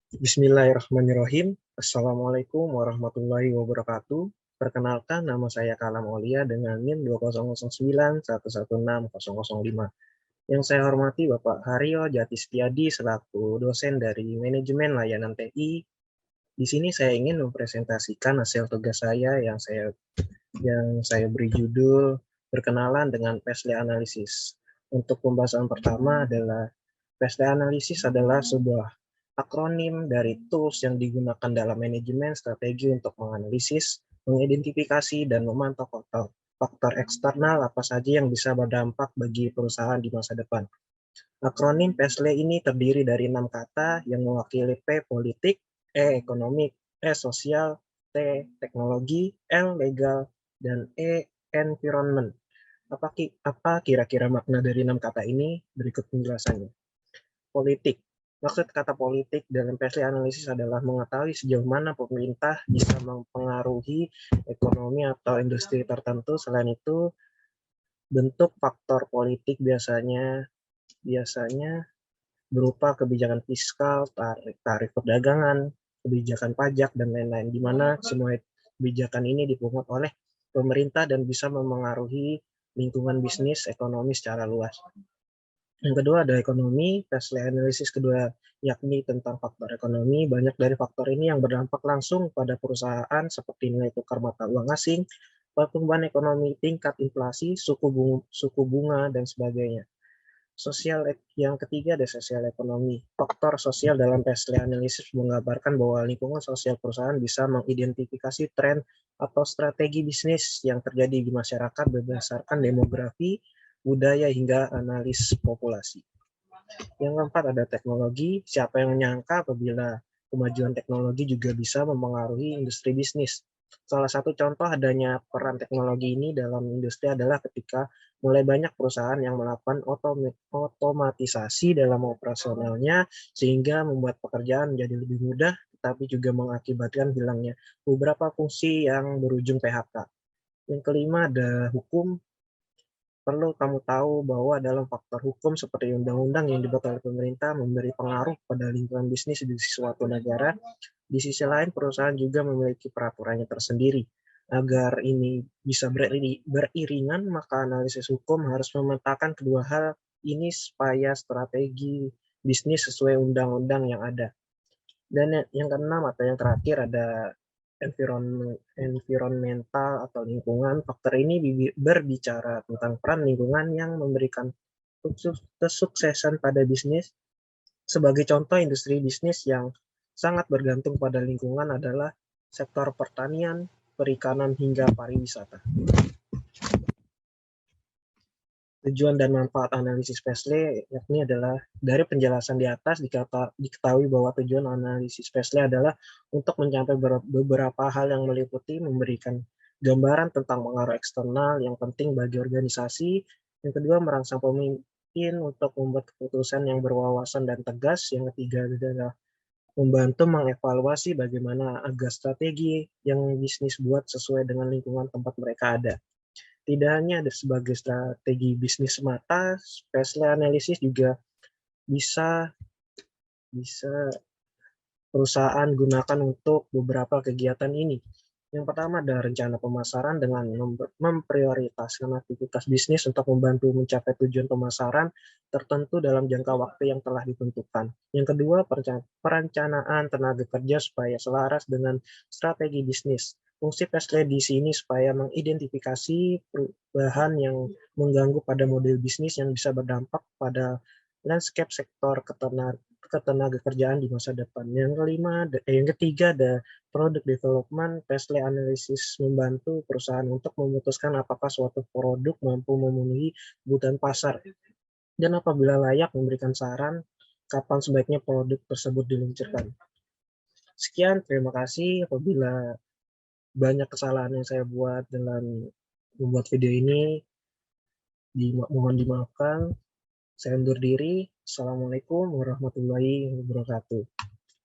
Bismillahirrahmanirrahim. Assalamualaikum warahmatullahi wabarakatuh. Perkenalkan, nama saya Kalam Aulia dengan NIM 2009116005. Yang saya hormati Bapak Haryo Jati Setiadi selaku dosen dari Manajemen Layanan TI. Di sini saya ingin mempresentasikan hasil tugas saya yang saya beri judul berkenalan dengan PESLE Analysis. Untuk pembahasan pertama adalah PESLE Analysis adalah sebuah akronim dari tools yang digunakan dalam manajemen strategi untuk menganalisis, mengidentifikasi, dan memantau faktor eksternal apa saja yang bisa berdampak bagi perusahaan di masa depan. Akronim PESLE ini terdiri dari 6 kata yang mewakili P politik, E ekonomi, E sosial, T teknologi, L legal, dan E environment. Apa kira-kira makna dari 6 kata ini? Berikut penjelasannya. Politik. Maksud kata politik dalam PESLE analisis adalah mengetahui sejauh mana pemerintah bisa mempengaruhi ekonomi atau industri tertentu. Selain itu, bentuk faktor politik biasanya berupa kebijakan fiskal, tarif perdagangan, kebijakan pajak, dan lain-lain, di mana semua kebijakan ini dipungut oleh pemerintah dan bisa memengaruhi lingkungan bisnis ekonomi secara luas. Yang kedua ada ekonomi, PESLE analisis kedua yakni tentang faktor ekonomi. Banyak dari faktor ini yang berdampak langsung pada perusahaan seperti nilai tukar mata uang asing, pertumbuhan ekonomi, tingkat inflasi, suku bunga, dan sebagainya. Yang ketiga ada sosial ekonomi. Faktor sosial dalam PESLE analisis menggambarkan bahwa lingkungan sosial perusahaan bisa mengidentifikasi tren atau strategi bisnis yang terjadi di masyarakat berdasarkan demografi, budaya, hingga analis populasi. Yang keempat ada teknologi. Siapa yang menyangka apabila kemajuan teknologi juga bisa mempengaruhi industri bisnis. Salah satu contoh adanya peran teknologi ini dalam industri adalah ketika mulai banyak perusahaan yang melakukan otomatisasi dalam operasionalnya sehingga membuat pekerjaan menjadi lebih mudah, tetapi juga mengakibatkan hilangnya beberapa fungsi yang berujung PHK. Yang kelima ada hukum. Perlu kamu tahu bahwa dalam faktor hukum seperti undang-undang yang dibuat oleh pemerintah memberi pengaruh pada lingkungan bisnis di suatu negara. Di sisi lain, perusahaan juga memiliki peraturannya tersendiri. Agar ini bisa beriringan, maka analisis hukum harus memetakan kedua hal ini supaya strategi bisnis sesuai undang-undang yang ada. Dan yang keenam atau yang terakhir ada environmental atau lingkungan. Faktor ini berbicara tentang peran lingkungan yang memberikan kesuksesan pada bisnis. Sebagai contoh, industri bisnis yang sangat bergantung pada lingkungan adalah sektor pertanian, perikanan, hingga pariwisata. Tujuan dan manfaat analisis PESLE yakni adalah dari penjelasan di atas diketahui bahwa tujuan analisis PESLE adalah untuk mencapai beberapa hal yang meliputi memberikan gambaran tentang pengaruh eksternal yang penting bagi organisasi. Yang kedua, merangsang pemimpin untuk membuat keputusan yang berwawasan dan tegas. Yang ketiga adalah membantu mengevaluasi bagaimana agar strategi yang bisnis buat sesuai dengan lingkungan tempat mereka ada. Tidak hanya ada sebagai strategi bisnis semata, PESLE analisis juga bisa perusahaan gunakan untuk beberapa kegiatan ini. Yang pertama ada rencana pemasaran dengan memprioritaskan aktivitas bisnis untuk membantu mencapai tujuan pemasaran tertentu dalam jangka waktu yang telah ditentukan. Yang kedua, perencanaan tenaga kerja supaya selaras dengan strategi bisnis. Fungsi PESLE di sini supaya mengidentifikasi perubahan yang mengganggu pada model bisnis yang bisa berdampak pada landscape sektor ketenaga kerjaan di masa depan. Yang ketiga ada product development. PESLE analisis membantu perusahaan untuk memutuskan apakah suatu produk mampu memenuhi kebutuhan pasar dan apabila layak memberikan saran kapan sebaiknya produk tersebut diluncurkan. Sekian, terima kasih. Apabila banyak kesalahan yang saya buat dalam membuat video ini, mohon dimaafkan. Saya undur diri. Assalamualaikum warahmatullahi wabarakatuh.